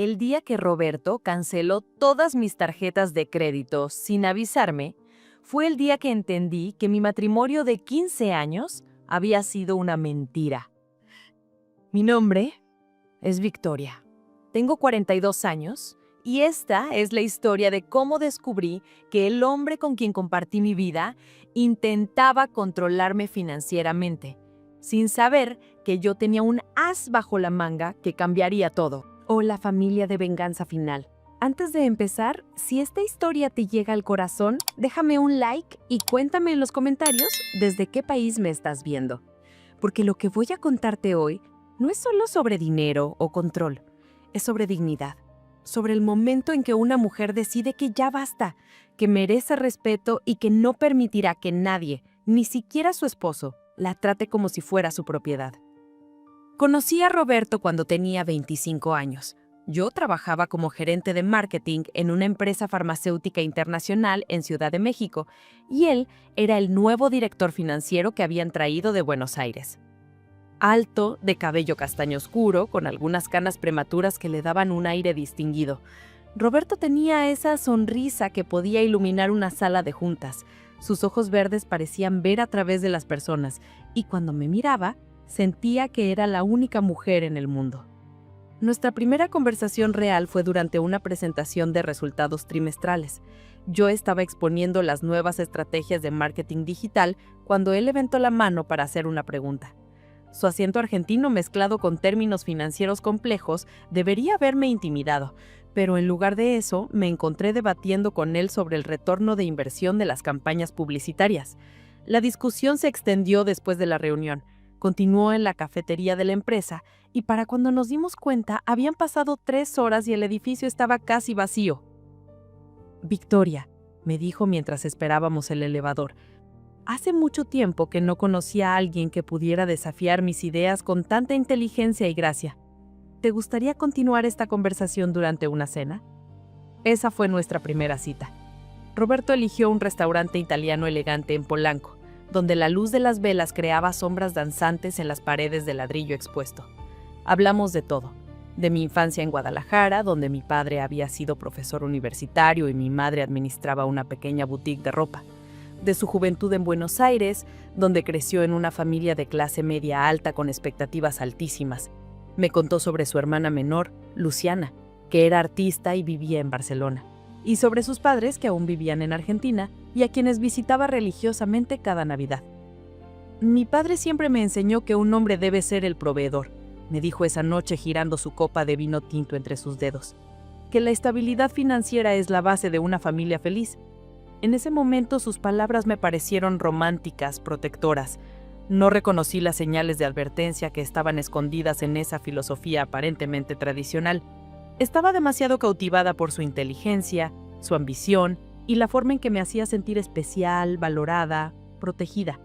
El día que Roberto canceló todas mis tarjetas de crédito sin avisarme, fue el día que entendí que mi matrimonio de 15 años había sido una mentira. Mi nombre es Victoria. Tengo 42 años y esta es la historia de cómo descubrí que el hombre con quien compartí mi vida intentaba controlarme financieramente, sin saber que yo tenía un as bajo la manga que cambiaría todo. O la familia de venganza final. Antes de empezar, si esta historia te llega al corazón, déjame un like y cuéntame en los comentarios desde qué país me estás viendo. Porque lo que voy a contarte hoy no es solo sobre dinero o control, es sobre dignidad, sobre el momento en que una mujer decide que ya basta, que merece respeto y que no permitirá que nadie, ni siquiera su esposo, la trate como si fuera su propiedad. Conocí a Roberto cuando tenía 25 años. Yo trabajaba como gerente de marketing en una empresa farmacéutica internacional en Ciudad de México y él era el nuevo director financiero que habían traído de Buenos Aires. Alto, de cabello castaño oscuro, con algunas canas prematuras que le daban un aire distinguido. Roberto tenía esa sonrisa que podía iluminar una sala de juntas. Sus ojos verdes parecían ver a través de las personas y cuando me miraba, sentía que era la única mujer en el mundo. Nuestra primera conversación real fue durante una presentación de resultados trimestrales. Yo estaba exponiendo las nuevas estrategias de marketing digital cuando él levantó la mano para hacer una pregunta. Su acento argentino mezclado con términos financieros complejos debería haberme intimidado, pero en lugar de eso me encontré debatiendo con él sobre el retorno de inversión de las campañas publicitarias. La discusión se extendió después de la reunión. Continuó en la cafetería de la empresa y para cuando nos dimos cuenta habían pasado 3 horas y el edificio estaba casi vacío. Victoria, me dijo mientras esperábamos el elevador, hace mucho tiempo que no conocía a alguien que pudiera desafiar mis ideas con tanta inteligencia y gracia. ¿Te gustaría continuar esta conversación durante una cena? Esa fue nuestra primera cita. Roberto eligió un restaurante italiano elegante en Polanco, donde la luz de las velas creaba sombras danzantes en las paredes de ladrillo expuesto. Hablamos de todo, de mi infancia en Guadalajara, donde mi padre había sido profesor universitario y mi madre administraba una pequeña boutique de ropa, de su juventud en Buenos Aires, donde creció en una familia de clase media alta con expectativas altísimas. Me contó sobre su hermana menor, Luciana, que era artista y vivía en Barcelona, y sobre sus padres que aún vivían en Argentina y a quienes visitaba religiosamente cada Navidad. Mi padre siempre me enseñó que un hombre debe ser el proveedor, me dijo esa noche girando su copa de vino tinto entre sus dedos, que la estabilidad financiera es la base de una familia feliz. En ese momento sus palabras me parecieron románticas, protectoras. No reconocí las señales de advertencia que estaban escondidas en esa filosofía aparentemente tradicional. Estaba demasiado cautivada por su inteligencia, su ambición y la forma en que me hacía sentir especial, valorada, protegida.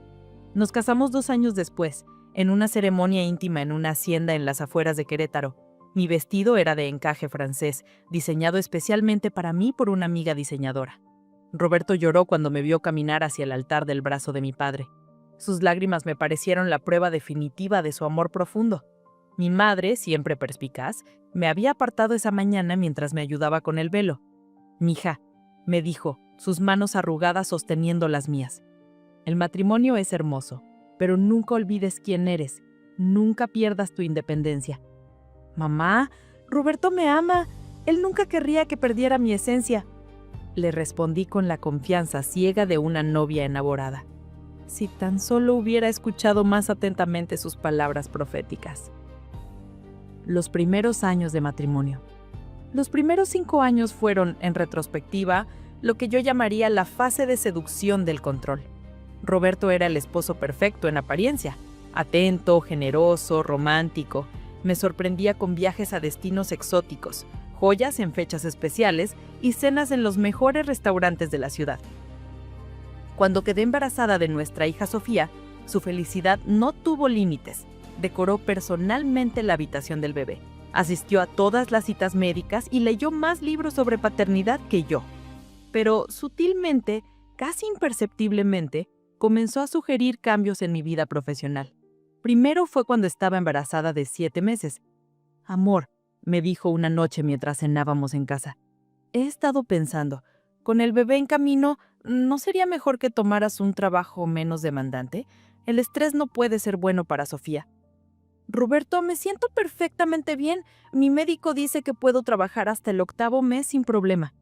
Nos casamos 2 años después, en una ceremonia íntima en una hacienda en las afueras de Querétaro. Mi vestido era de encaje francés, diseñado especialmente para mí por una amiga diseñadora. Roberto lloró cuando me vio caminar hacia el altar del brazo de mi padre. Sus lágrimas me parecieron la prueba definitiva de su amor profundo. Mi madre, siempre perspicaz, me había apartado esa mañana mientras me ayudaba con el velo. «Mija», me dijo, sus manos arrugadas sosteniendo las mías. «El matrimonio es hermoso, pero nunca olvides quién eres. Nunca pierdas tu independencia». «Mamá, Roberto me ama. Él nunca querría que perdiera mi esencia», le respondí con la confianza ciega de una novia enamorada. Si tan solo hubiera escuchado más atentamente sus palabras proféticas. Los primeros años de matrimonio. Los primeros 5 años fueron, en retrospectiva, lo que yo llamaría la fase de seducción del control. Roberto era el esposo perfecto en apariencia, atento, generoso, romántico. Me sorprendía con viajes a destinos exóticos, joyas en fechas especiales y cenas en los mejores restaurantes de la ciudad. Cuando quedé embarazada de nuestra hija Sofía, su felicidad no tuvo límites. Decoró personalmente la habitación del bebé, asistió a todas las citas médicas y leyó más libros sobre paternidad que yo. Pero sutilmente, casi imperceptiblemente, comenzó a sugerir cambios en mi vida profesional. Primero fue cuando estaba embarazada de 7 meses. «Amor», me dijo una noche mientras cenábamos en casa. He estado pensando, con el bebé en camino, ¿no sería mejor que tomaras un trabajo menos demandante? El estrés no puede ser bueno para Sofía. Roberto, me siento perfectamente bien. Mi médico dice que puedo trabajar hasta el 8º mes sin problema.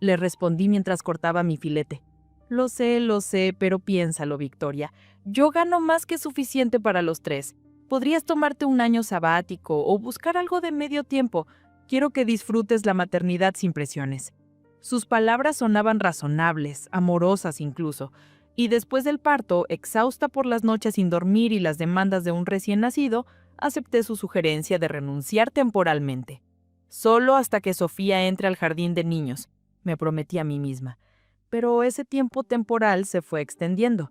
Le respondí mientras cortaba mi filete. Lo sé, pero piénsalo, Victoria. Yo gano más que suficiente para los 3. Podrías tomarte un año sabático o buscar algo de medio tiempo. Quiero que disfrutes la maternidad sin presiones. Sus palabras sonaban razonables, amorosas incluso, y después del parto, exhausta por las noches sin dormir y las demandas de un recién nacido, acepté su sugerencia de renunciar temporalmente. Solo hasta que Sofía entre al jardín de niños, me prometí a mí misma. Pero ese tiempo temporal se fue extendiendo.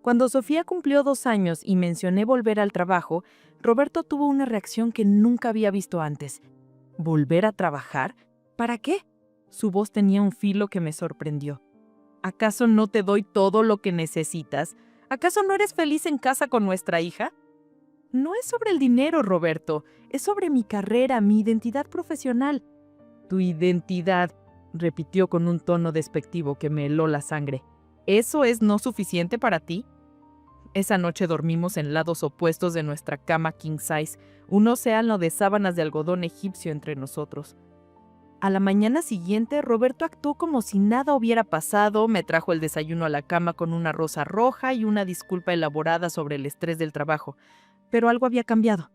Cuando Sofía cumplió 2 años y mencioné volver al trabajo, Roberto tuvo una reacción que nunca había visto antes. ¿Volver a trabajar? ¿Para qué? Su voz tenía un filo que me sorprendió. ¿Acaso no te doy todo lo que necesitas? ¿Acaso no eres feliz en casa con nuestra hija? No es sobre el dinero, Roberto. Es sobre mi carrera, mi identidad profesional. Tu identidad, repitió con un tono despectivo que me heló la sangre. ¿Eso es no suficiente para ti? Esa noche dormimos en lados opuestos de nuestra cama king size, un océano de sábanas de algodón egipcio entre nosotros. A la mañana siguiente, Roberto actuó como si nada hubiera pasado, me trajo el desayuno a la cama con una rosa roja y una disculpa elaborada sobre el estrés del trabajo. Pero algo había cambiado.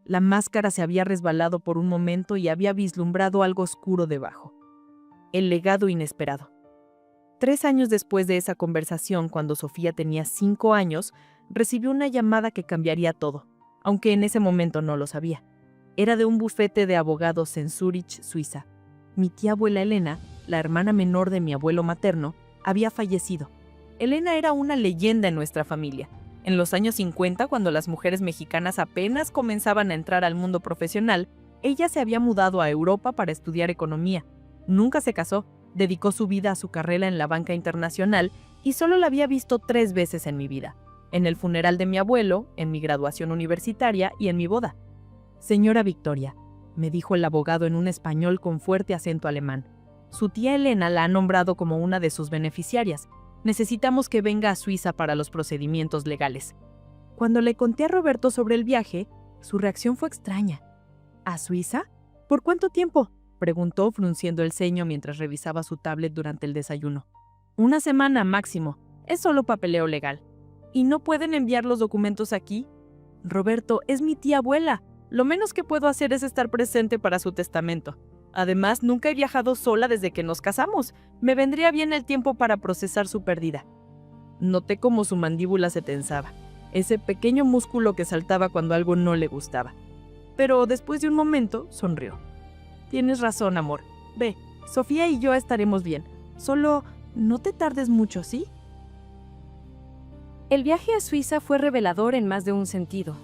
La máscara se había resbalado por un momento y había vislumbrado algo oscuro debajo. El legado inesperado. 3 años después de esa conversación, cuando Sofía tenía 5 años, recibió una llamada que cambiaría todo, aunque en ese momento no lo sabía. Era de un bufete de abogados en Zúrich, Suiza. Mi tía abuela Elena, la hermana menor de mi abuelo materno, había fallecido. Elena era una leyenda en nuestra familia. En los años 50, cuando las mujeres mexicanas apenas comenzaban a entrar al mundo profesional, ella se había mudado a Europa para estudiar economía. Nunca se casó, dedicó su vida a su carrera en la banca internacional y solo la había visto 3 veces en mi vida. En el funeral de mi abuelo, en mi graduación universitaria y en mi boda. Señora Victoria, me dijo el abogado en un español con fuerte acento alemán. Su tía Elena la ha nombrado como una de sus beneficiarias. Necesitamos que venga a Suiza para los procedimientos legales. Cuando le conté a Roberto sobre el viaje, su reacción fue extraña. ¿A Suiza? ¿Por cuánto tiempo?, preguntó frunciendo el ceño mientras revisaba su tablet durante el desayuno. 1 semana máximo. Es solo papeleo legal. ¿Y no pueden enviar los documentos aquí? Roberto, es mi tía abuela. Lo menos que puedo hacer es estar presente para su testamento. Además, nunca he viajado sola desde que nos casamos. Me vendría bien el tiempo para procesar su pérdida. Noté cómo su mandíbula se tensaba, ese pequeño músculo que saltaba cuando algo no le gustaba. Pero después de un momento, sonrió. Tienes razón, amor. Ve, Sofía y yo estaremos bien. Solo no te tardes mucho, ¿sí? El viaje a Suiza fue revelador en más de un sentido.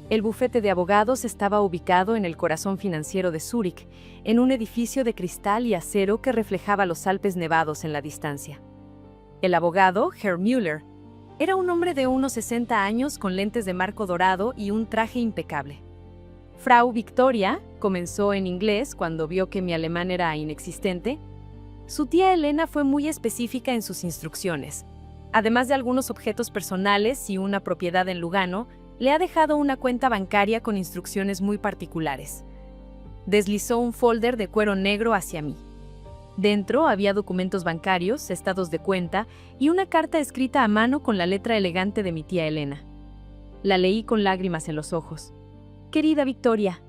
El bufete de abogados estaba ubicado en el corazón financiero de Zúrich, en un edificio de cristal y acero que reflejaba los Alpes nevados en la distancia. El abogado, Herr Müller, era un hombre de unos 60 años con lentes de marco dorado y un traje impecable. Frau Victoria, comenzó en inglés cuando vio que mi alemán era inexistente. Su tía Elena fue muy específica en sus instrucciones. Además de algunos objetos personales y una propiedad en Lugano, le ha dejado una cuenta bancaria con instrucciones muy particulares. Deslizó un folder de cuero negro hacia mí. Dentro había documentos bancarios, estados de cuenta y una carta escrita a mano con la letra elegante de mi tía Elena. La leí con lágrimas en los ojos. Querida Victoria,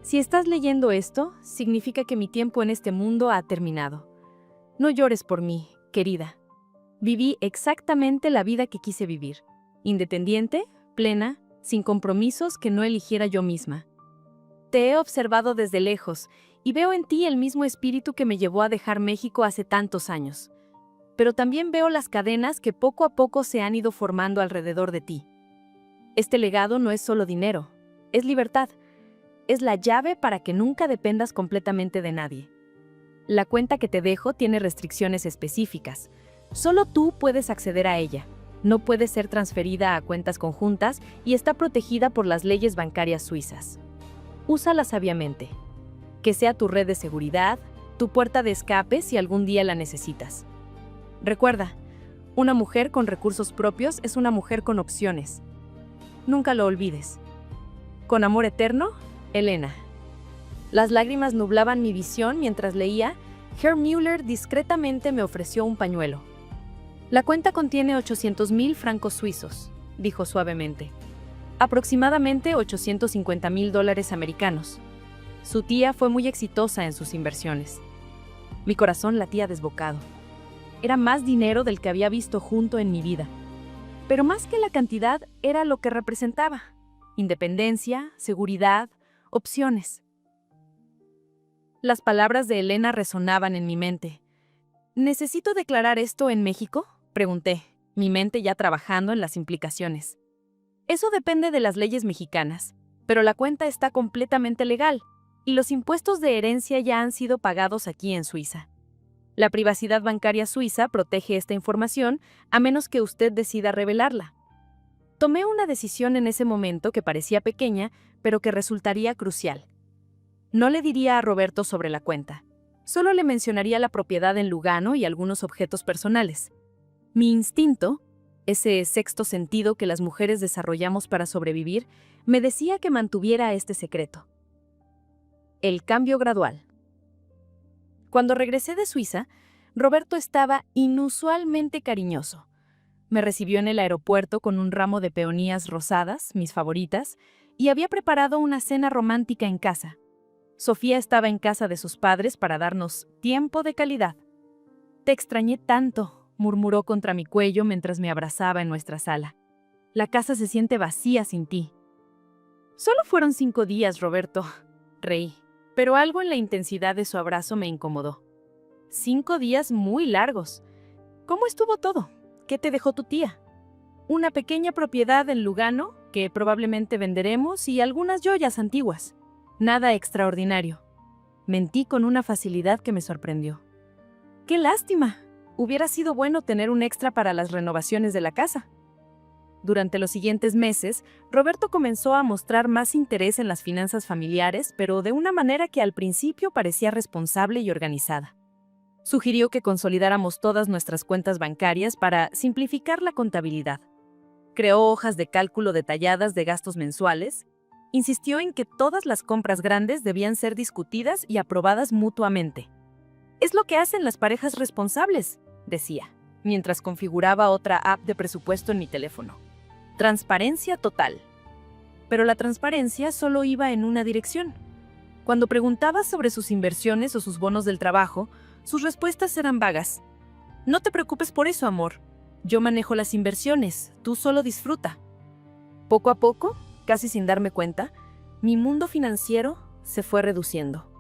si estás leyendo esto, significa que mi tiempo en este mundo ha terminado. No llores por mí, querida. Viví exactamente la vida que quise vivir. Independiente, plena, sin compromisos que no eligiera yo misma. Te he observado desde lejos y veo en ti el mismo espíritu que me llevó a dejar México hace tantos años. Pero también veo las cadenas que poco a poco se han ido formando alrededor de ti. Este legado no es solo dinero, es libertad. Es la llave para que nunca dependas completamente de nadie. La cuenta que te dejo tiene restricciones específicas. Solo tú puedes acceder a ella. No puede ser transferida a cuentas conjuntas y está protegida por las leyes bancarias suizas. Úsala sabiamente. Que sea tu red de seguridad, tu puerta de escape si algún día la necesitas. Recuerda, una mujer con recursos propios es una mujer con opciones. Nunca lo olvides. Con amor eterno, Elena. Las lágrimas nublaban mi visión mientras leía. Herr Müller discretamente me ofreció un pañuelo. La cuenta contiene 800.000 francos suizos, dijo suavemente. Aproximadamente $850.000 americanos. Su tía fue muy exitosa en sus inversiones. Mi corazón latía desbocado. Era más dinero del que había visto junto en mi vida. Pero más que la cantidad, era lo que representaba. Independencia, seguridad, opciones. Las palabras de Elena resonaban en mi mente. ¿Necesito declarar esto en México?, pregunté, mi mente ya trabajando en las implicaciones. Eso depende de las leyes mexicanas, pero la cuenta está completamente legal, y los impuestos de herencia ya han sido pagados aquí en Suiza. La privacidad bancaria suiza protege esta información a menos que usted decida revelarla. Tomé una decisión en ese momento que parecía pequeña, pero que resultaría crucial. No le diría a Roberto sobre la cuenta. Solo le mencionaría la propiedad en Lugano y algunos objetos personales. Mi instinto, ese sexto sentido que las mujeres desarrollamos para sobrevivir, me decía que mantuviera este secreto. El cambio gradual. Cuando regresé de Suiza, Roberto estaba inusualmente cariñoso. Me recibió en el aeropuerto con un ramo de peonías rosadas, mis favoritas, y había preparado una cena romántica en casa. Sofía estaba en casa de sus padres para darnos tiempo de calidad. «Te extrañé tanto», murmuró contra mi cuello mientras me abrazaba en nuestra sala. «La casa se siente vacía sin ti». «Solo fueron 5 días, Roberto», reí, pero algo en la intensidad de su abrazo me incomodó. 5 días muy largos. ¿Cómo estuvo todo? ¿Qué te dejó tu tía? Una pequeña propiedad en Lugano, que probablemente venderemos, y algunas joyas antiguas. Nada extraordinario. Mentí con una facilidad que me sorprendió. ¡Qué lástima! Hubiera sido bueno tener un extra para las renovaciones de la casa. Durante los siguientes meses, Roberto comenzó a mostrar más interés en las finanzas familiares, pero de una manera que al principio parecía responsable y organizada. Sugirió que consolidáramos todas nuestras cuentas bancarias para simplificar la contabilidad. Creó hojas de cálculo detalladas de gastos mensuales. Insistió en que todas las compras grandes debían ser discutidas y aprobadas mutuamente. «Es lo que hacen las parejas responsables», decía, mientras configuraba otra app de presupuesto en mi teléfono. Transparencia total. Pero la transparencia solo iba en una dirección. Cuando preguntaba sobre sus inversiones o sus bonos del trabajo, sus respuestas eran vagas. «No te preocupes por eso, amor. Yo manejo las inversiones, tú solo disfruta». Poco a poco, casi sin darme cuenta, mi mundo financiero se fue reduciendo.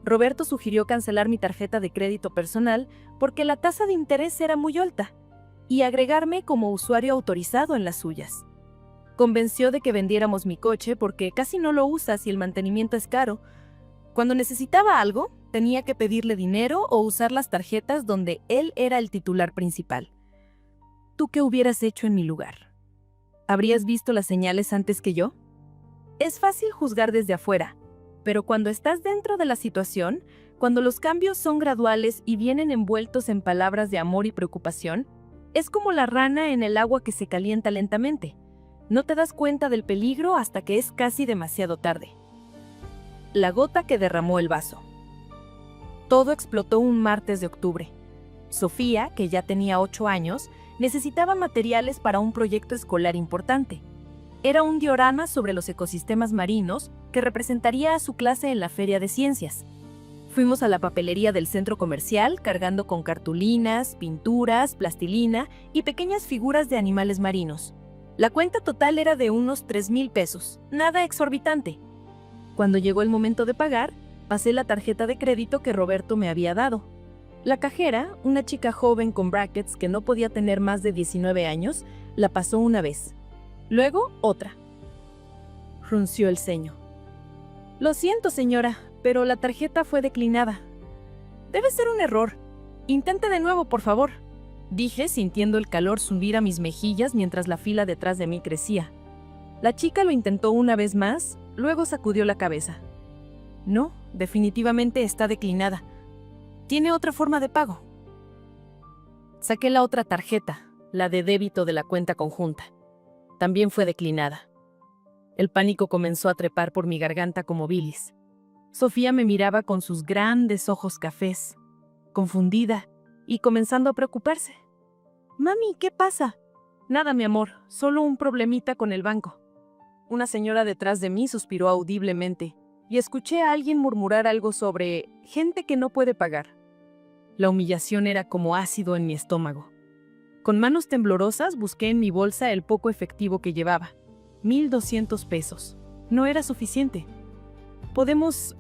Roberto sugirió cancelar mi tarjeta de crédito personal porque la tasa de interés era muy alta y agregarme como usuario autorizado en las suyas. Convenció de que vendiéramos mi coche porque casi no lo usas y el mantenimiento es caro. Cuando necesitaba algo, tenía que pedirle dinero o usar las tarjetas donde él era el titular principal. ¿Tú qué hubieras hecho en mi lugar? ¿Habrías visto las señales antes que yo? Es fácil juzgar desde afuera, pero cuando estás dentro de la situación, cuando los cambios son graduales y vienen envueltos en palabras de amor y preocupación, es como la rana en el agua que se calienta lentamente. No te das cuenta del peligro hasta que es casi demasiado tarde. La gota que derramó el vaso. Todo explotó un martes de octubre. Sofía, que ya tenía 8 años, necesitaba materiales para un proyecto escolar importante. Era un diorama sobre los ecosistemas marinos que representaría a su clase en la Feria de Ciencias. Fuimos a la papelería del centro comercial cargando con cartulinas, pinturas, plastilina y pequeñas figuras de animales marinos. La cuenta total era de unos 3,000 pesos, nada exorbitante. Cuando llegó el momento de pagar, pasé la tarjeta de crédito que Roberto me había dado. La cajera, una chica joven con brackets que no podía tener más de 19 años, la pasó una vez. Luego, otra. Frunció el ceño. «Lo siento, señora, pero la tarjeta fue declinada». «Debe ser un error. Intente de nuevo, por favor», dije, sintiendo el calor subir a mis mejillas mientras la fila detrás de mí crecía. La chica lo intentó una vez más, Luego sacudió la cabeza. No, definitivamente está declinada. Tiene otra forma de pago. Saqué la otra tarjeta, la de débito de la cuenta conjunta. También fue declinada. El pánico comenzó a trepar por mi garganta como bilis. Sofía me miraba con sus grandes ojos cafés, confundida y comenzando a preocuparse. Mami, ¿qué pasa? Nada, mi amor, solo un problemita con el banco. Una señora detrás de mí suspiró audiblemente y escuché a alguien murmurar algo sobre gente que no puede pagar. La humillación era como ácido en mi estómago. Con manos temblorosas busqué en mi bolsa el poco efectivo que llevaba. 1,200 pesos. No era suficiente. Podemos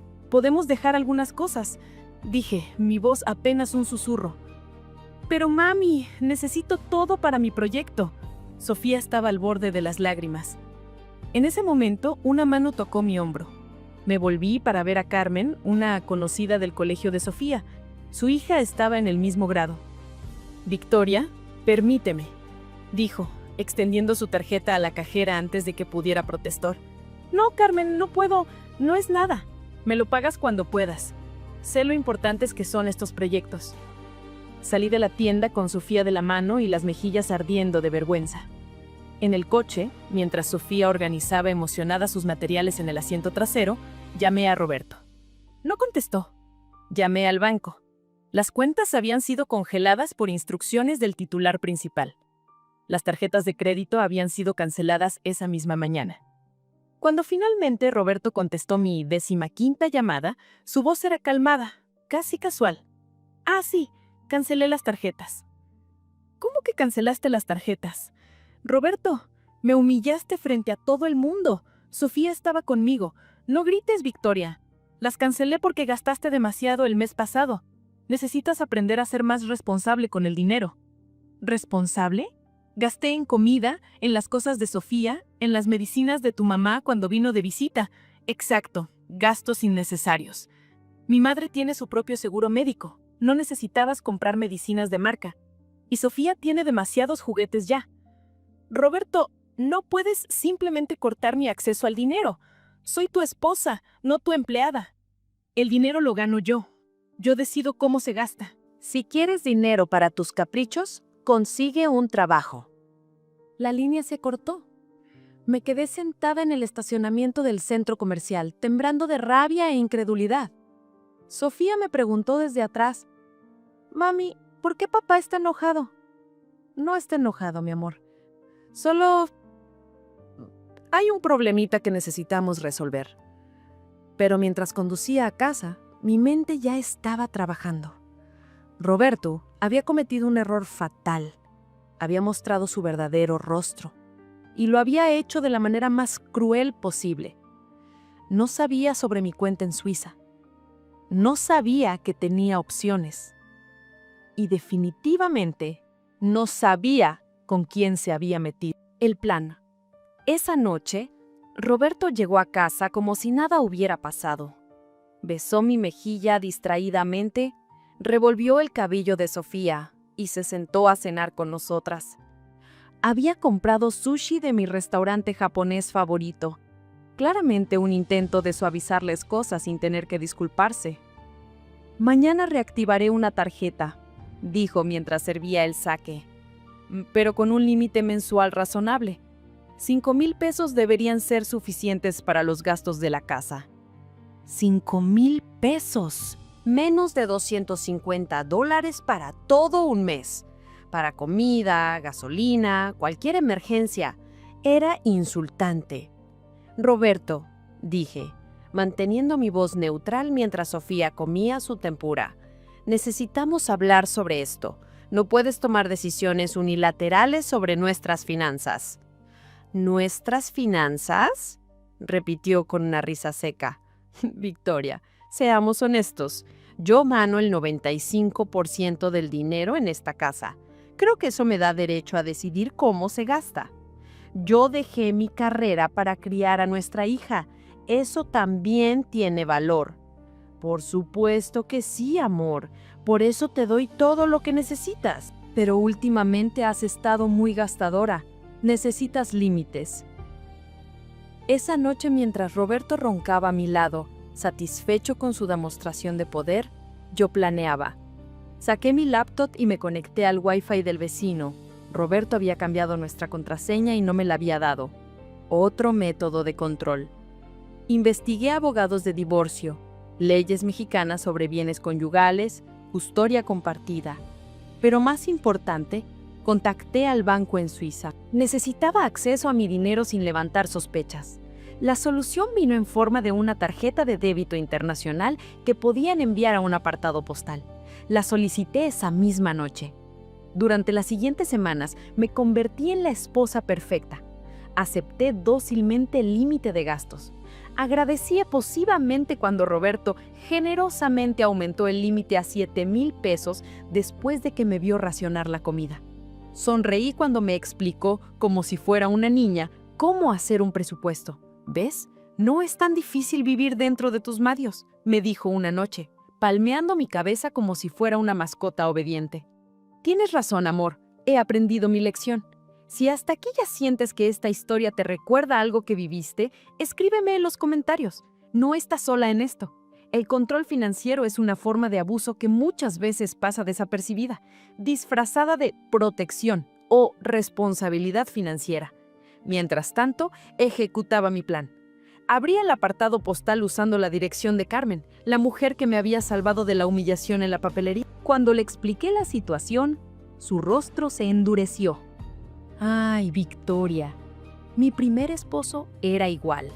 dejar algunas cosas, dije, mi voz apenas un susurro. Pero mami, necesito todo para mi proyecto. Sofía estaba al borde de las lágrimas. En ese momento, una mano tocó mi hombro. Me volví para ver a Carmen, una conocida del colegio de Sofía. Su hija estaba en el mismo grado. Victoria, permíteme, dijo, extendiendo su tarjeta a la cajera antes de que pudiera protestar. No, Carmen, no puedo, no es nada. Me lo pagas cuando puedas. Sé lo importantes que son estos proyectos. Salí de la tienda con Sofía de la mano y las mejillas ardiendo de vergüenza. En el coche, mientras Sofía organizaba emocionada sus materiales en el asiento trasero, llamé a Roberto. No contestó. Llamé al banco. Las cuentas habían sido congeladas por instrucciones del titular principal. Las tarjetas de crédito habían sido canceladas esa misma mañana. Cuando finalmente Roberto contestó mi 15ª llamada, su voz era calmada, casi casual. Ah, sí, cancelé las tarjetas. ¿Cómo que cancelaste las tarjetas? Roberto, me humillaste frente a todo el mundo. Sofía estaba conmigo. No grites, Victoria. Las cancelé porque gastaste demasiado el mes pasado. Necesitas aprender a ser más responsable con el dinero. ¿Responsable? Gasté en comida, en las cosas de Sofía, en las medicinas de tu mamá cuando vino de visita. Exacto, gastos innecesarios. Mi madre tiene su propio seguro médico. No necesitabas comprar medicinas de marca. Y Sofía tiene demasiados juguetes ya. Roberto, no puedes simplemente cortar mi acceso al dinero. Soy tu esposa, no tu empleada. El dinero lo gano yo. Yo decido cómo se gasta. Si quieres dinero para tus caprichos, consigue un trabajo. La línea se cortó. Me quedé sentada en el estacionamiento del centro comercial, temblando de rabia e incredulidad. Sofía me preguntó desde atrás, Mami, ¿por qué papá está enojado? No está enojado, mi amor. Solo hay un problemita que necesitamos resolver. Pero mientras conducía a casa, mi mente ya estaba trabajando. Roberto había cometido un error fatal. Había mostrado su verdadero rostro. Y lo había hecho de la manera más cruel posible. No sabía sobre mi cuenta en Suiza. No sabía que tenía opciones. Y definitivamente no sabía con quién se había metido. El plan. Esa noche, Roberto llegó a casa como si nada hubiera pasado. Besó mi mejilla distraídamente, revolvió el cabello de Sofía y se sentó a cenar con nosotras. Había comprado sushi de mi restaurante japonés favorito. Claramente un intento de suavizarles cosas sin tener que disculparse. Mañana reactivaré una tarjeta, dijo mientras servía el sake, pero con un límite mensual razonable. 5,000 pesos deberían ser suficientes para los gastos de la casa. 5,000 pesos. Menos de $250 para todo un mes. Para comida, gasolina, cualquier emergencia. Era insultante. Roberto, dije, manteniendo mi voz neutral mientras Sofía comía su tempura. Necesitamos hablar sobre esto. No puedes tomar decisiones unilaterales sobre nuestras finanzas. ¿Nuestras finanzas? Repitió con una risa seca. Victoria, seamos honestos. Yo mano el 95% del dinero en esta casa. Creo que eso me da derecho a decidir cómo se gasta. Yo dejé mi carrera para criar a nuestra hija. Eso también tiene valor. Por supuesto que sí, amor. Por eso te doy todo lo que necesitas. Pero últimamente has estado muy gastadora. Necesitas límites. Esa noche, mientras Roberto roncaba a mi lado, satisfecho con su demostración de poder, yo planeaba. Saqué mi laptop y me conecté al Wi-Fi del vecino. Roberto había cambiado nuestra contraseña y no me la había dado. Otro método de control. Investigué abogados de divorcio, leyes mexicanas sobre bienes conyugales, custodia compartida. Pero más importante, contacté al banco en Suiza. Necesitaba acceso a mi dinero sin levantar sospechas. La solución vino en forma de una tarjeta de débito internacional que podían enviar a un apartado postal. La solicité esa misma noche. Durante las siguientes semanas me convertí en la esposa perfecta. Acepté dócilmente el límite de gastos. Agradecí efusivamente cuando Roberto generosamente aumentó el límite a 7,000 pesos después de que me vio racionar la comida. Sonreí cuando me explicó, como si fuera una niña, cómo hacer un presupuesto. ¿Ves? No es tan difícil vivir dentro de tus medios, me dijo una noche, palmeando mi cabeza como si fuera una mascota obediente. Tienes razón, amor. He aprendido mi lección. Si hasta aquí ya sientes que esta historia te recuerda algo que viviste, escríbeme en los comentarios. No estás sola en esto. El control financiero es una forma de abuso que muchas veces pasa desapercibida, disfrazada de protección o responsabilidad financiera. Mientras tanto, ejecutaba mi plan. Abrí el apartado postal usando la dirección de Carmen, la mujer que me había salvado de la humillación en la papelería. Cuando le expliqué la situación, su rostro se endureció. Ay, Victoria, mi primer esposo era igual.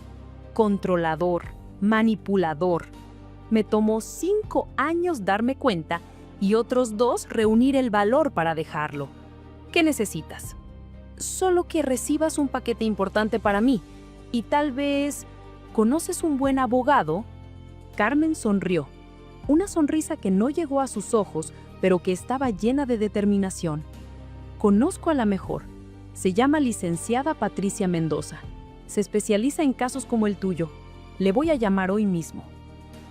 Controlador, manipulador. Me tomó 5 años darme cuenta y otros 2 reunir el valor para dejarlo. ¿Qué necesitas? Solo que recibas un paquete importante para mí y tal vez... ¿Conoces un buen abogado? Carmen sonrió. Una sonrisa que no llegó a sus ojos, pero que estaba llena de determinación. Conozco a la mejor. Se llama licenciada Patricia Mendoza. Se especializa en casos como el tuyo. Le voy a llamar hoy mismo.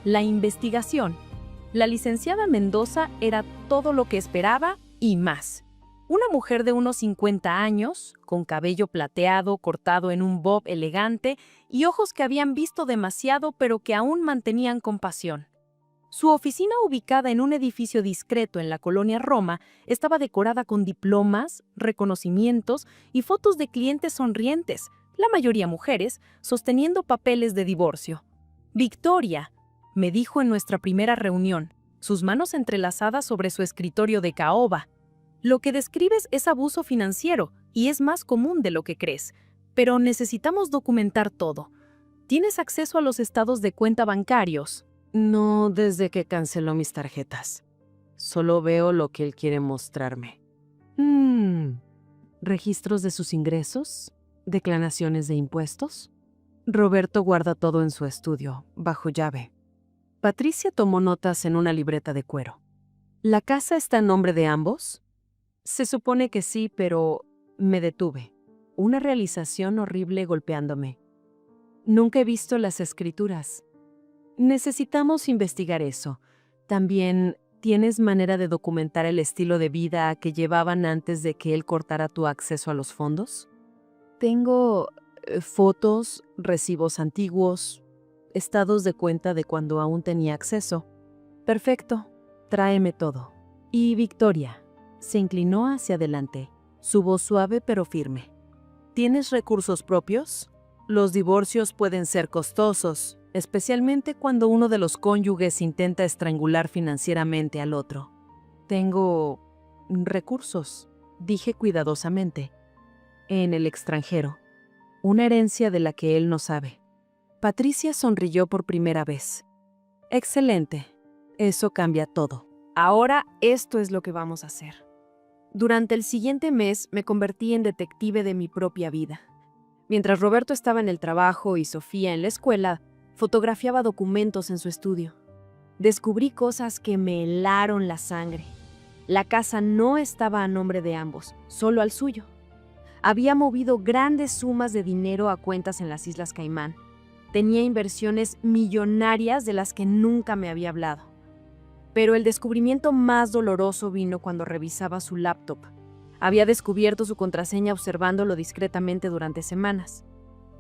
La investigación. La licenciada Mendoza era todo lo que esperaba y más. Una mujer de unos 50 años, con cabello plateado cortado en un bob elegante y ojos que habían visto demasiado pero que aún mantenían compasión. Su oficina, ubicada en un edificio discreto en la colonia Roma, estaba decorada con diplomas, reconocimientos y fotos de clientes sonrientes, la mayoría mujeres, sosteniendo papeles de divorcio. Victoria, me dijo en nuestra primera reunión, sus manos entrelazadas sobre su escritorio de caoba. Lo que describes es abuso financiero y es más común de lo que crees, pero necesitamos documentar todo. ¿Tienes acceso a los estados de cuenta bancarios? No, desde que canceló mis tarjetas. Solo veo lo que él quiere mostrarme. ¿Registros de sus ingresos? ¿Declaraciones de impuestos? Roberto guarda todo en su estudio, bajo llave. Patricia tomó notas en una libreta de cuero. ¿La casa está en nombre de ambos? Se supone que sí, pero me detuve. Una realización horrible golpeándome. Nunca he visto las escrituras. Necesitamos investigar eso. También, ¿tienes manera de documentar el estilo de vida que llevaban antes de que él cortara tu acceso a los fondos? Tengo fotos, recibos antiguos, estados de cuenta de cuando aún tenía acceso. Perfecto, tráeme todo. Y Victoria se inclinó hacia adelante, su voz suave pero firme. ¿Tienes recursos propios? Los divorcios pueden ser costosos, especialmente cuando uno de los cónyuges intenta estrangular financieramente al otro. Tengo recursos, dije cuidadosamente. En el extranjero. Una herencia de la que él no sabe. Patricia sonrió por primera vez. Excelente. Eso cambia todo. Ahora esto es lo que vamos a hacer. Durante el siguiente mes me convertí en detective de mi propia vida. Mientras Roberto estaba en el trabajo y Sofía en la escuela, fotografiaba documentos en su estudio. Descubrí cosas que me helaron la sangre. La casa no estaba a nombre de ambos, solo al suyo. Había movido grandes sumas de dinero a cuentas en las Islas Caimán. Tenía inversiones millonarias de las que nunca me había hablado. Pero el descubrimiento más doloroso vino cuando revisaba su laptop. Había descubierto su contraseña observándolo discretamente durante semanas.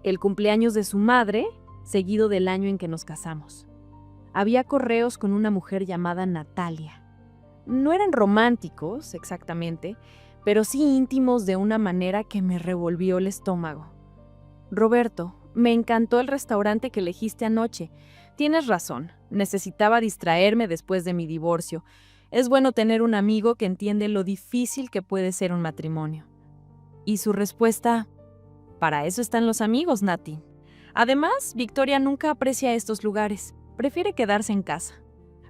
el cumpleaños de su madre, seguido del año en que nos casamos. Había correos con una mujer llamada Natalia. No eran románticos, exactamente, pero sí íntimos de una manera que me revolvió el estómago. Roberto, me encantó el restaurante que elegiste anoche. Tienes razón, necesitaba distraerme después de mi divorcio. Es bueno tener un amigo que entiende lo difícil que puede ser un matrimonio. Y su respuesta: para eso están los amigos, Nati. Además, Victoria nunca aprecia estos lugares. Prefiere quedarse en casa.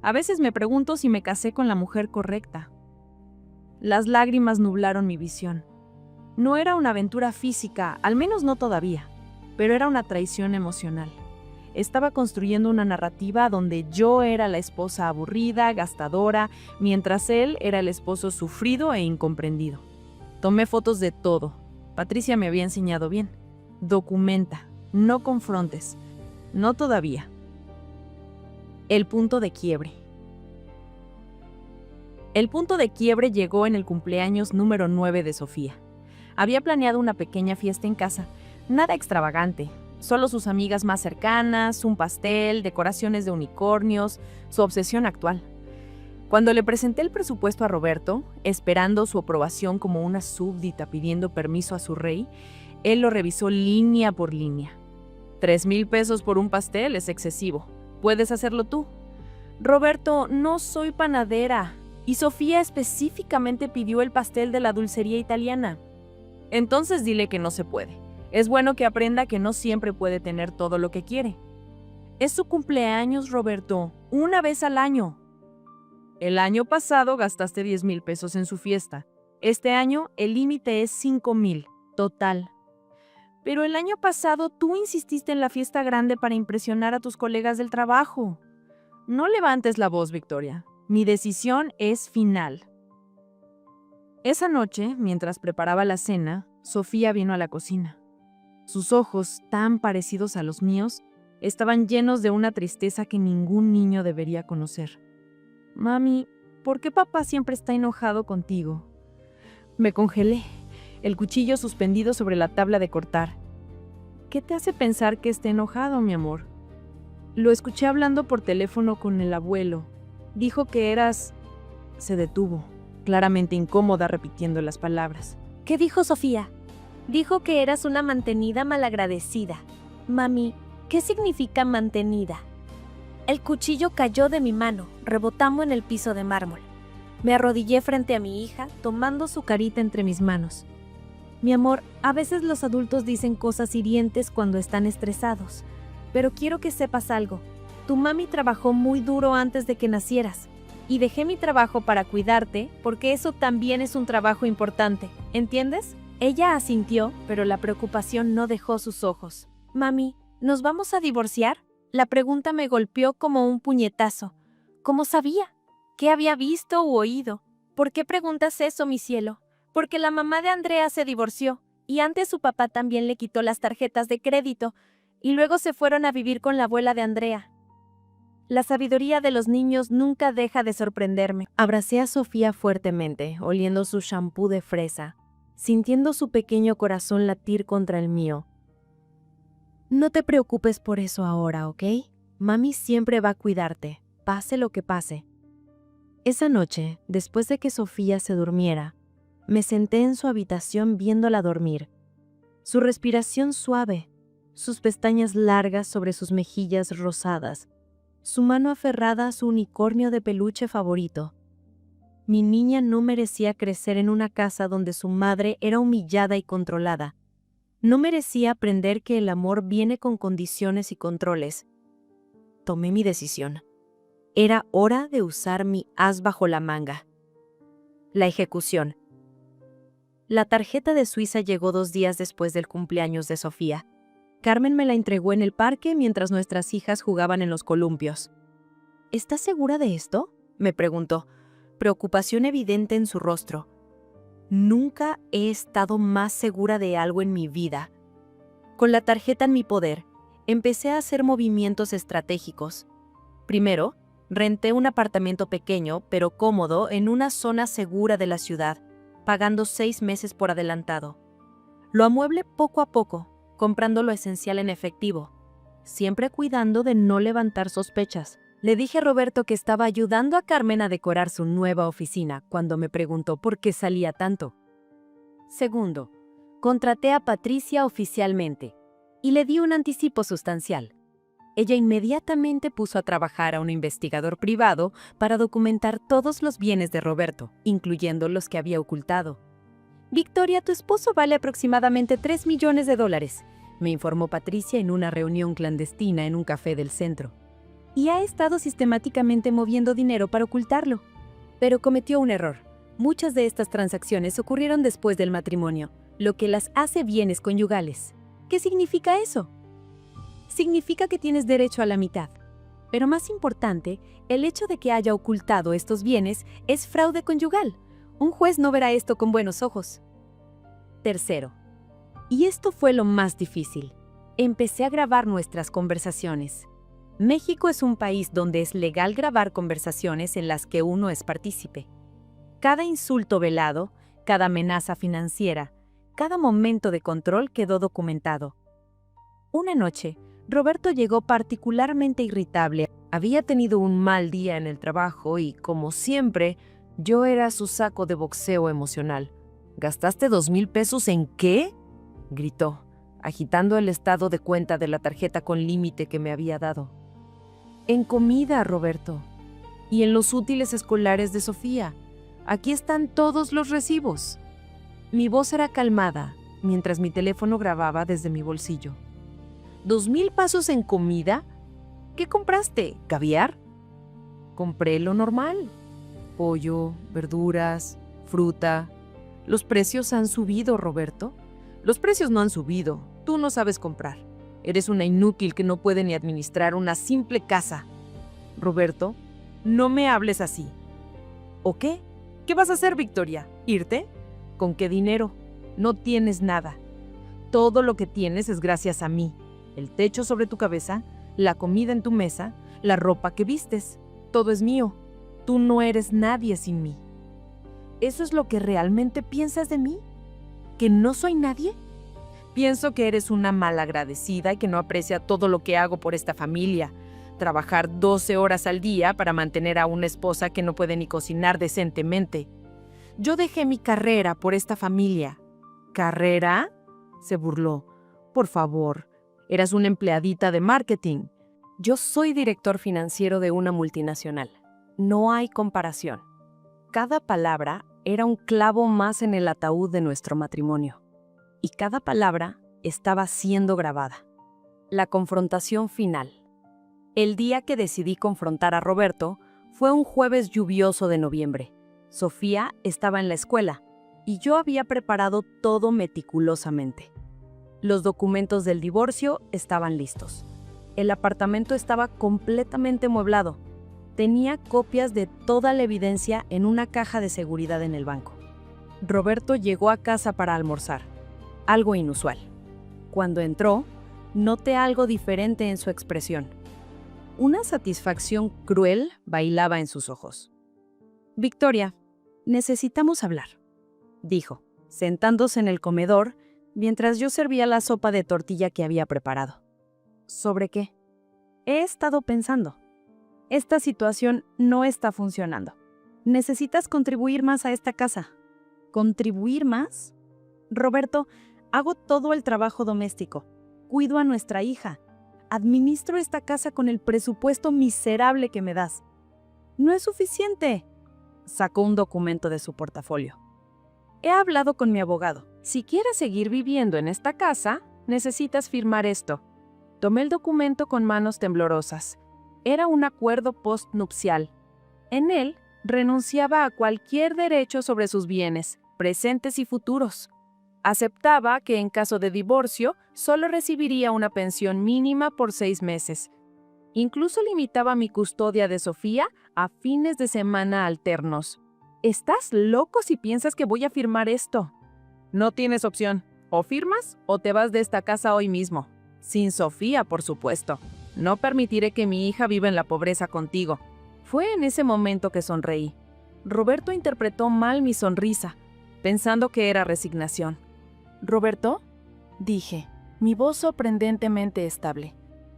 A veces me pregunto si me casé con la mujer correcta. Las lágrimas nublaron mi visión. No era una aventura física, al menos no todavía, pero era una traición emocional. Estaba construyendo una narrativa donde yo era la esposa aburrida, gastadora, mientras él era el esposo sufrido e incomprendido. Tomé fotos de todo. Patricia me había enseñado bien. Documenta, no confrontes. No todavía. El punto de quiebre. El punto de quiebre llegó en el cumpleaños número 9 de Sofía. Había planeado una pequeña fiesta en casa, nada extravagante, solo sus amigas más cercanas, un pastel, decoraciones de unicornios, su obsesión actual. Cuando le presenté el presupuesto a Roberto, esperando su aprobación como una súbdita pidiendo permiso a su rey, él lo revisó línea por línea. 3,000 pesos por un pastel es excesivo. ¿Puedes hacerlo tú? Roberto, no soy panadera. Y Sofía específicamente pidió el pastel de la dulcería italiana. Entonces dile que no se puede. Es bueno que aprenda que no siempre puede tener todo lo que quiere. Es su cumpleaños, Roberto, una vez al año. El año pasado gastaste 10,000 pesos en su fiesta. Este año el límite es 5,000, total. Pero el año pasado tú insististe en la fiesta grande para impresionar a tus colegas del trabajo. No levantes la voz, Victoria. Mi decisión es final. Esa noche, mientras preparaba la cena, Sofía vino a la cocina. Sus ojos, tan parecidos a los míos, estaban llenos de una tristeza que ningún niño debería conocer. Mami, ¿por qué papá siempre está enojado contigo? Me congelé, el cuchillo suspendido sobre la tabla de cortar. ¿Qué te hace pensar que esté enojado, mi amor? Lo escuché hablando por teléfono con el abuelo. Dijo que eras... Se detuvo, claramente incómoda repitiendo las palabras. ¿Qué dijo Sofía? Dijo que eras una mantenida malagradecida. Mami, ¿qué significa mantenida? El cuchillo cayó de mi mano, rebotando en el piso de mármol. Me arrodillé frente a mi hija, tomando su carita entre mis manos. Mi amor, a veces los adultos dicen cosas hirientes cuando están estresados, pero quiero que sepas algo. Tu mami trabajó muy duro antes de que nacieras, y dejé mi trabajo para cuidarte porque eso también es un trabajo importante, ¿entiendes? Ella asintió, pero la preocupación no dejó sus ojos. Mami, ¿nos vamos a divorciar? La pregunta me golpeó como un puñetazo. ¿Cómo sabía? ¿Qué había visto u oído? ¿Por qué preguntas eso, mi cielo? Porque la mamá de Andrea se divorció, y antes su papá también le quitó las tarjetas de crédito, y luego se fueron a vivir con la abuela de Andrea. La sabiduría de los niños nunca deja de sorprenderme. Abracé a Sofía fuertemente, oliendo su shampoo de fresa, sintiendo su pequeño corazón latir contra el mío. No te preocupes por eso ahora, ¿ok? Mami siempre va a cuidarte, pase lo que pase. Esa noche, después de que Sofía se durmiera, me senté en su habitación viéndola dormir. Su respiración suave, sus pestañas largas sobre sus mejillas rosadas, su mano aferrada a su unicornio de peluche favorito. Mi niña no merecía crecer en una casa donde su madre era humillada y controlada. No merecía aprender que el amor viene con condiciones y controles. Tomé mi decisión. Era hora de usar mi as bajo la manga. La ejecución. La tarjeta de Suiza llegó 2 días después del cumpleaños de Sofía. Carmen me la entregó en el parque mientras nuestras hijas jugaban en los columpios. ¿Estás segura de esto?, me preguntó, preocupación evidente en su rostro. Nunca he estado más segura de algo en mi vida. Con la tarjeta en mi poder, empecé a hacer movimientos estratégicos. Primero, renté un apartamento pequeño pero cómodo en una zona segura de la ciudad, pagando 6 meses por adelantado. Lo amueblé poco a poco, comprando lo esencial en efectivo, siempre cuidando de no levantar sospechas. Le dije a Roberto que estaba ayudando a Carmen a decorar su nueva oficina cuando me preguntó por qué salía tanto. Segundo, contraté a Patricia oficialmente y le di un anticipo sustancial. Ella inmediatamente puso a trabajar a un investigador privado para documentar todos los bienes de Roberto, incluyendo los que había ocultado. «Victoria, tu esposo vale aproximadamente $3 millones», me informó Patricia en una reunión clandestina en un café del centro. Y ha estado sistemáticamente moviendo dinero para ocultarlo. Pero cometió un error. Muchas de estas transacciones ocurrieron después del matrimonio, lo que las hace bienes conyugales. ¿Qué significa eso? Significa que tienes derecho a la mitad. Pero más importante, el hecho de que haya ocultado estos bienes es fraude conyugal. Un juez no verá esto con buenos ojos. Tercero, y esto fue lo más difícil, empecé a grabar nuestras conversaciones. México es un país donde es legal grabar conversaciones en las que uno es partícipe. Cada insulto velado, cada amenaza financiera, cada momento de control quedó documentado. Una noche, Roberto llegó particularmente irritable. Había tenido un mal día en el trabajo y, como siempre, yo era su saco de boxeo emocional. ¿Gastaste $2,000 pesos en qué?, gritó, agitando el estado de cuenta de la tarjeta con límite que me había dado. En comida, Roberto. Y en los útiles escolares de Sofía. Aquí están todos los recibos. Mi voz era calmada, mientras mi teléfono grababa desde mi bolsillo. ¿2,000 pesos en comida? ¿Qué compraste? ¿Caviar? Compré lo normal. Pollo, verduras, fruta. Los precios han subido, Roberto. Los precios no han subido. Tú no sabes comprar. Eres una inútil que no puede ni administrar una simple casa. Roberto, no me hables así. ¿O qué? ¿Qué vas a hacer, Victoria? ¿Irte? ¿Con qué dinero? No tienes nada. Todo lo que tienes es gracias a mí. El techo sobre tu cabeza, la comida en tu mesa, la ropa que vistes. Todo es mío. Tú no eres nadie sin mí. ¿Eso es lo que realmente piensas de mí? ¿Que no soy nadie? Pienso que eres una malagradecida y que no aprecia todo lo que hago por esta familia. Trabajar 12 horas al día para mantener a una esposa que no puede ni cocinar decentemente. Yo dejé mi carrera por esta familia. ¿Carrera?, se burló. Por favor, eras una empleadita de marketing. Yo soy director financiero de una multinacional. No hay comparación. Cada palabra era un clavo más en el ataúd de nuestro matrimonio. Y cada palabra estaba siendo grabada. La confrontación final. El día que decidí confrontar a Roberto fue un jueves lluvioso de noviembre. Sofía estaba en la escuela y yo había preparado todo meticulosamente. Los documentos del divorcio estaban listos. El apartamento estaba completamente amueblado. Tenía copias de toda la evidencia en una caja de seguridad en el banco. Roberto llegó a casa para almorzar. Algo inusual. Cuando entró, noté algo diferente en su expresión. Una satisfacción cruel bailaba en sus ojos. «Victoria, necesitamos hablar», dijo, sentándose en el comedor mientras yo servía la sopa de tortilla que había preparado. ¿Sobre qué? He estado pensando. Esta situación no está funcionando. Necesitas contribuir más a esta casa. ¿Contribuir más? Roberto, hago todo el trabajo doméstico. Cuido a nuestra hija. Administro esta casa con el presupuesto miserable que me das. No es suficiente. Sacó un documento de su portafolio. He hablado con mi abogado. Si quieres seguir viviendo en esta casa, necesitas firmar esto. Tomé el documento con manos temblorosas. Era un acuerdo postnupcial. En él, renunciaba a cualquier derecho sobre sus bienes, presentes y futuros. Aceptaba que en caso de divorcio, solo recibiría una pensión mínima por 6 meses. Incluso limitaba mi custodia de Sofía a fines de semana alternos. ¿Estás loco si piensas que voy a firmar esto? No tienes opción. O firmas o te vas de esta casa hoy mismo. Sin Sofía, por supuesto. No permitiré que mi hija viva en la pobreza contigo. Fue en ese momento que sonreí. Roberto interpretó mal mi sonrisa, pensando que era resignación. «¿Roberto?», dije, mi voz sorprendentemente estable.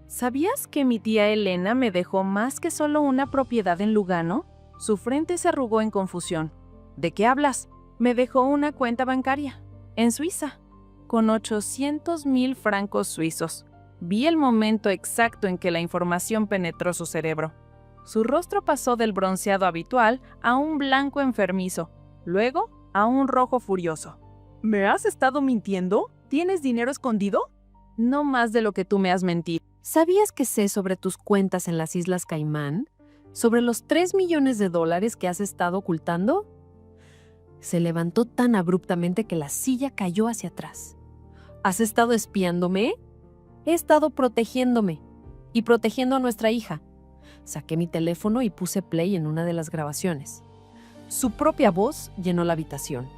¿Sabías que mi tía Elena me dejó más que solo una propiedad en Lugano? Su frente se arrugó en confusión. ¿De qué hablas? Me dejó una cuenta bancaria, en Suiza, con 800,000 francos suizos. Vi el momento exacto en que la información penetró su cerebro. Su rostro pasó del bronceado habitual a un blanco enfermizo, luego a un rojo furioso. ¿Me has estado mintiendo? ¿Tienes dinero escondido? No más de lo que tú me has mentido. ¿Sabías que sé sobre tus cuentas en las Islas Caimán? ¿Sobre los 3 millones de dólares que has estado ocultando? Se levantó tan abruptamente que la silla cayó hacia atrás. ¿Has estado espiándome? He estado protegiéndome y protegiendo a nuestra hija. Saqué mi teléfono y puse play en una de las grabaciones. Su propia voz llenó la habitación.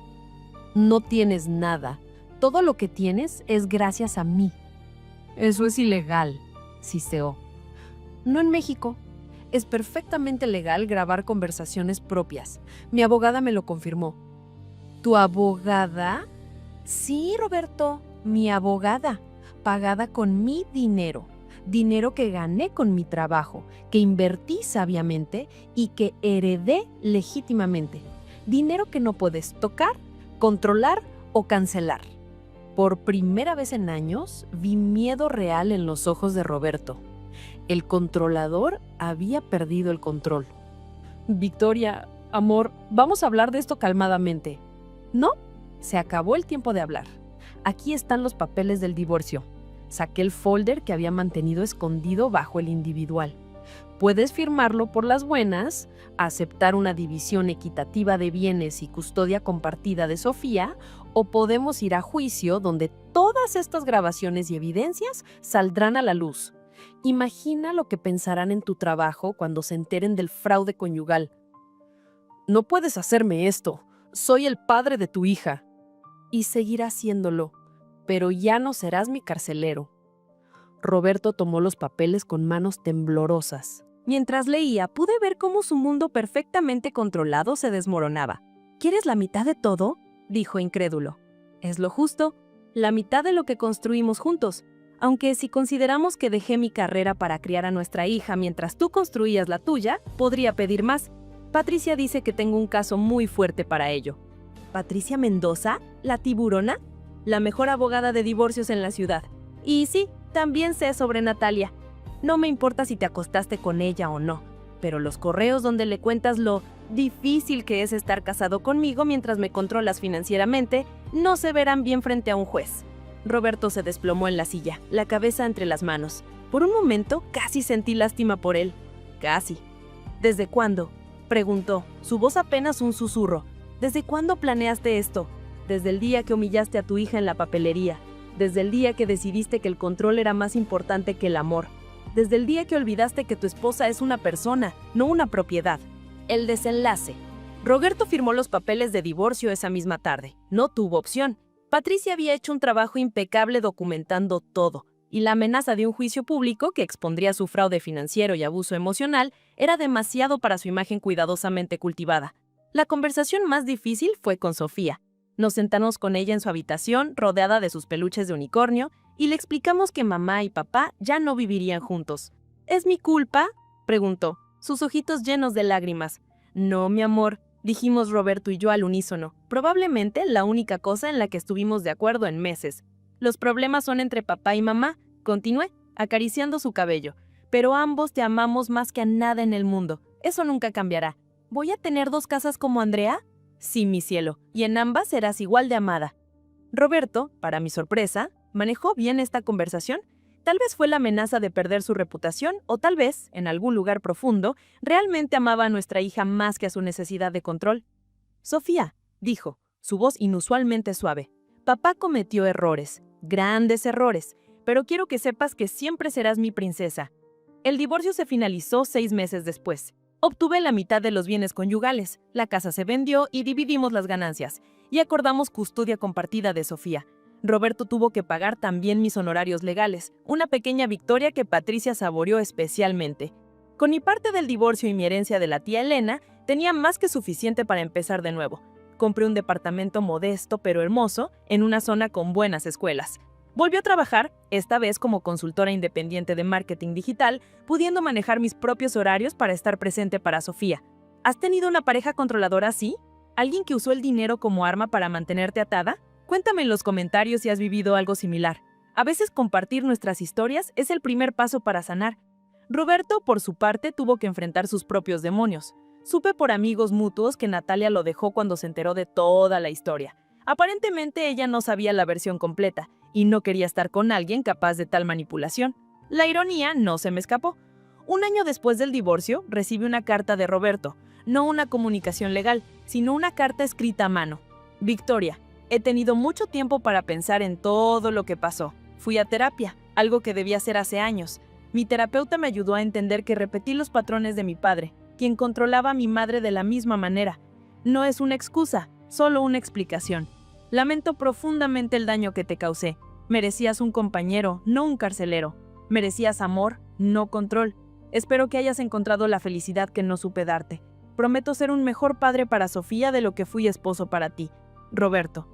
No tienes nada. Todo lo que tienes es gracias a mí. Eso es ilegal, siseó. No en México. Es perfectamente legal grabar conversaciones propias. Mi abogada me lo confirmó. ¿Tu abogada? Sí, Roberto, mi abogada, pagada con mi dinero. Dinero que gané con mi trabajo, que invertí sabiamente y que heredé legítimamente. Dinero que no puedes tocar, controlar o cancelar. Por primera vez en años, vi miedo real en los ojos de Roberto. El controlador había perdido el control. Victoria, amor, vamos a hablar de esto calmadamente. No, se acabó el tiempo de hablar. Aquí están los papeles del divorcio. Saqué el folder que había mantenido escondido bajo el individual. Puedes firmarlo por las buenas, aceptar una división equitativa de bienes y custodia compartida de Sofía, o podemos ir a juicio donde todas estas grabaciones y evidencias saldrán a la luz. Imagina lo que pensarán en tu trabajo cuando se enteren del fraude conyugal. No puedes hacerme esto. Soy el padre de tu hija. Y seguirá haciéndolo, pero ya no serás mi carcelero. Roberto tomó los papeles con manos temblorosas. Mientras leía, pude ver cómo su mundo perfectamente controlado se desmoronaba. ¿Quieres la mitad de todo?, dijo incrédulo. Es lo justo, la mitad de lo que construimos juntos. Aunque si consideramos que dejé mi carrera para criar a nuestra hija mientras tú construías la tuya, podría pedir más. Patricia dice que tengo un caso muy fuerte para ello. ¿Patricia Mendoza? ¿La tiburona? La mejor abogada de divorcios en la ciudad. Y sí, también sé sobre Natalia. No me importa si te acostaste con ella o no, pero los correos donde le cuentas lo difícil que es estar casado conmigo mientras me controlas financieramente no se verán bien frente a un juez. Roberto se desplomó en la silla, la cabeza entre las manos. Por un momento casi sentí lástima por él. Casi. ¿Desde cuándo?, preguntó, su voz apenas un susurro. ¿Desde cuándo planeaste esto? Desde el día que humillaste a tu hija en la papelería. Desde el día que decidiste que el control era más importante que el amor. Desde el día que olvidaste que tu esposa es una persona, no una propiedad. El desenlace. Roberto firmó los papeles de divorcio esa misma tarde. No tuvo opción. Patricia había hecho un trabajo impecable documentando todo, y la amenaza de un juicio público que expondría su fraude financiero y abuso emocional era demasiado para su imagen cuidadosamente cultivada. La conversación más difícil fue con Sofía. Nos sentamos con ella en su habitación, rodeada de sus peluches de unicornio, y le explicamos que mamá y papá ya no vivirían juntos. ¿Es mi culpa?, preguntó, sus ojitos llenos de lágrimas. No, mi amor, dijimos Roberto y yo al unísono, probablemente la única cosa en la que estuvimos de acuerdo en meses. Los problemas son entre papá y mamá, continué, acariciando su cabello, pero ambos te amamos más que a nada en el mundo. Eso nunca cambiará. ¿Voy a tener 2 casas como Andrea? Sí, mi cielo, y en ambas serás igual de amada. Roberto, para mi sorpresa, manejó bien esta conversación. Tal vez fue la amenaza de perder su reputación, o tal vez, en algún lugar profundo, realmente amaba a nuestra hija más que a su necesidad de control. Sofía, dijo, su voz inusualmente suave, papá cometió errores, grandes errores, pero quiero que sepas que siempre serás mi princesa. El divorcio se finalizó 6 meses después. Obtuve la mitad de los bienes conyugales, la casa se vendió y dividimos las ganancias, y acordamos custodia compartida de Sofía. Roberto tuvo que pagar también mis honorarios legales, una pequeña victoria que Patricia saboreó especialmente. Con mi parte del divorcio y mi herencia de la tía Elena, tenía más que suficiente para empezar de nuevo. Compré un departamento modesto pero hermoso, en una zona con buenas escuelas. Volví a trabajar, esta vez como consultora independiente de marketing digital, pudiendo manejar mis propios horarios para estar presente para Sofía. ¿Has tenido una pareja controladora así? ¿Alguien que usó el dinero como arma para mantenerte atada? Cuéntame en los comentarios si has vivido algo similar. A veces compartir nuestras historias es el primer paso para sanar. Roberto, por su parte, tuvo que enfrentar sus propios demonios. Supe por amigos mutuos que Natalia lo dejó cuando se enteró de toda la historia. Aparentemente ella no sabía la versión completa y no quería estar con alguien capaz de tal manipulación. La ironía no se me escapó. Un año después del divorcio, recibí una carta de Roberto, no una comunicación legal, sino una carta escrita a mano. Victoria, he tenido mucho tiempo para pensar en todo lo que pasó. Fui a terapia, algo que debía hacer hace años. Mi terapeuta me ayudó a entender que repetí los patrones de mi padre, quien controlaba a mi madre de la misma manera. No es una excusa, solo una explicación. Lamento profundamente el daño que te causé. Merecías un compañero, no un carcelero. Merecías amor, no control. Espero que hayas encontrado la felicidad que no supe darte. Prometo ser un mejor padre para Sofía de lo que fui esposo para ti. Roberto.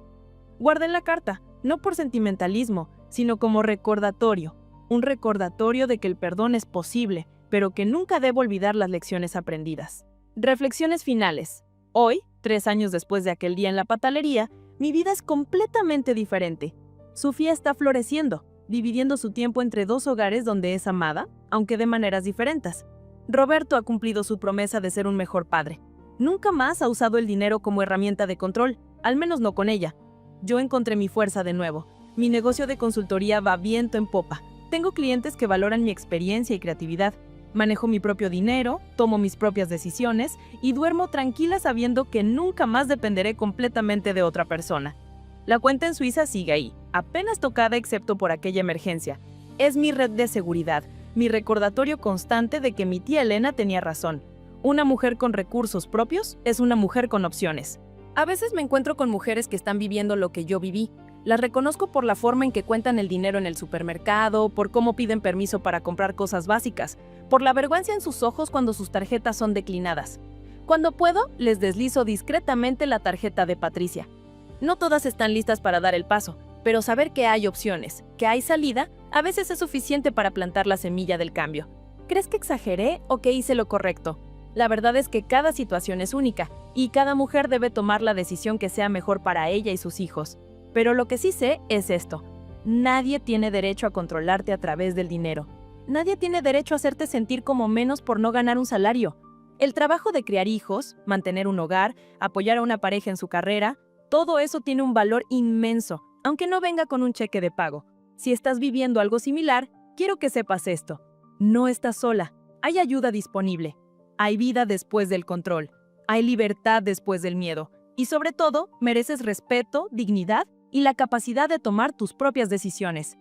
Guardé la carta, no por sentimentalismo, sino como recordatorio. Un recordatorio de que el perdón es posible, pero que nunca debo olvidar las lecciones aprendidas. Reflexiones finales. Hoy, 3 años después de aquel día en la patalería, mi vida es completamente diferente. Sofía está floreciendo, dividiendo su tiempo entre 2 hogares donde es amada, aunque de maneras diferentes. Roberto ha cumplido su promesa de ser un mejor padre. Nunca más ha usado el dinero como herramienta de control, al menos no con ella. Yo encontré mi fuerza de nuevo. Mi negocio de consultoría va viento en popa. Tengo clientes que valoran mi experiencia y creatividad. Manejo mi propio dinero, tomo mis propias decisiones y duermo tranquila sabiendo que nunca más dependeré completamente de otra persona. La cuenta en Suiza sigue ahí, apenas tocada excepto por aquella emergencia. Es mi red de seguridad, mi recordatorio constante de que mi tía Elena tenía razón. Una mujer con recursos propios es una mujer con opciones. A veces me encuentro con mujeres que están viviendo lo que yo viví. Las reconozco por la forma en que cuentan el dinero en el supermercado, por cómo piden permiso para comprar cosas básicas, por la vergüenza en sus ojos cuando sus tarjetas son declinadas. Cuando puedo, les deslizo discretamente la tarjeta de Patricia. No todas están listas para dar el paso, pero saber que hay opciones, que hay salida, a veces es suficiente para plantar la semilla del cambio. ¿Crees que exageré o que hice lo correcto? La verdad es que cada situación es única, y cada mujer debe tomar la decisión que sea mejor para ella y sus hijos. Pero lo que sí sé es esto: nadie tiene derecho a controlarte a través del dinero. Nadie tiene derecho a hacerte sentir como menos por no ganar un salario. El trabajo de criar hijos, mantener un hogar, apoyar a una pareja en su carrera, todo eso tiene un valor inmenso, aunque no venga con un cheque de pago. Si estás viviendo algo similar, quiero que sepas esto: no estás sola, hay ayuda disponible, hay vida después del control, hay libertad después del miedo, y sobre todo, mereces respeto, dignidad y la capacidad de tomar tus propias decisiones.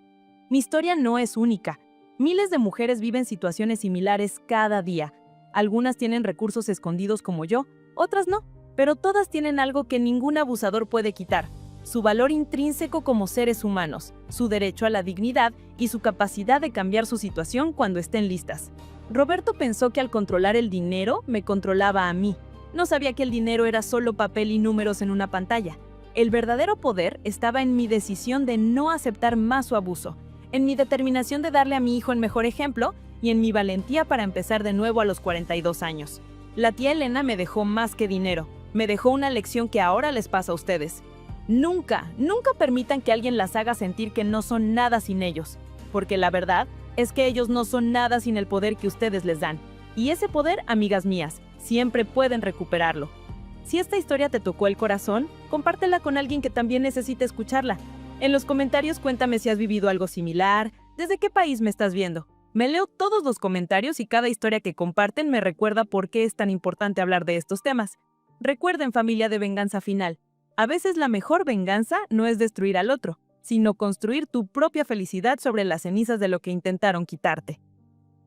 Mi historia no es única. Miles de mujeres viven situaciones similares cada día. Algunas tienen recursos escondidos como yo, otras no, pero todas tienen algo que ningún abusador puede quitar: su valor intrínseco como seres humanos, su derecho a la dignidad y su capacidad de cambiar su situación cuando estén listas. Roberto pensó que al controlar el dinero me controlaba a mí. No sabía que el dinero era solo papel y números en una pantalla. El verdadero poder estaba en mi decisión de no aceptar más su abuso, en mi determinación de darle a mi hijo el mejor ejemplo y en mi valentía para empezar de nuevo a los 42 años. La tía Elena me dejó más que dinero, me dejó una lección que ahora les pasa a ustedes. Nunca, nunca permitan que alguien las haga sentir que no son nada sin ellos, porque la verdad es que ellos no son nada sin el poder que ustedes les dan. Y ese poder, amigas mías, siempre pueden recuperarlo. Si esta historia te tocó el corazón, compártela con alguien que también necesite escucharla. En los comentarios cuéntame si has vivido algo similar, desde qué país me estás viendo. Me leo todos los comentarios y cada historia que comparten me recuerda por qué es tan importante hablar de estos temas. Recuerden, familia de Venganza Final, a veces la mejor venganza no es destruir al otro, sino construir tu propia felicidad sobre las cenizas de lo que intentaron quitarte.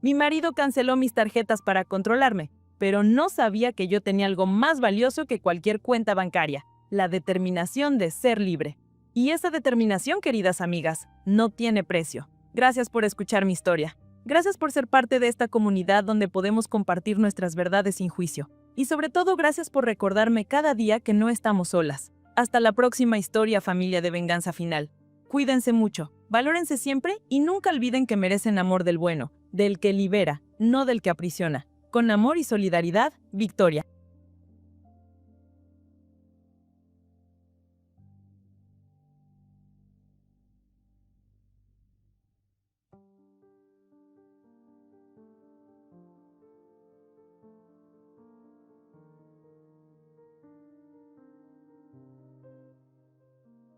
Mi marido canceló mis tarjetas para controlarme, pero no sabía que yo tenía algo más valioso que cualquier cuenta bancaria: la determinación de ser libre. Y esa determinación, queridas amigas, no tiene precio. Gracias por escuchar mi historia. Gracias por ser parte de esta comunidad donde podemos compartir nuestras verdades sin juicio. Y sobre todo, gracias por recordarme cada día que no estamos solas. Hasta la próxima historia, familia de Venganza Final. Cuídense mucho. Valórense siempre y nunca olviden que merecen amor del bueno, del que libera, no del que aprisiona. Con amor y solidaridad, Victoria.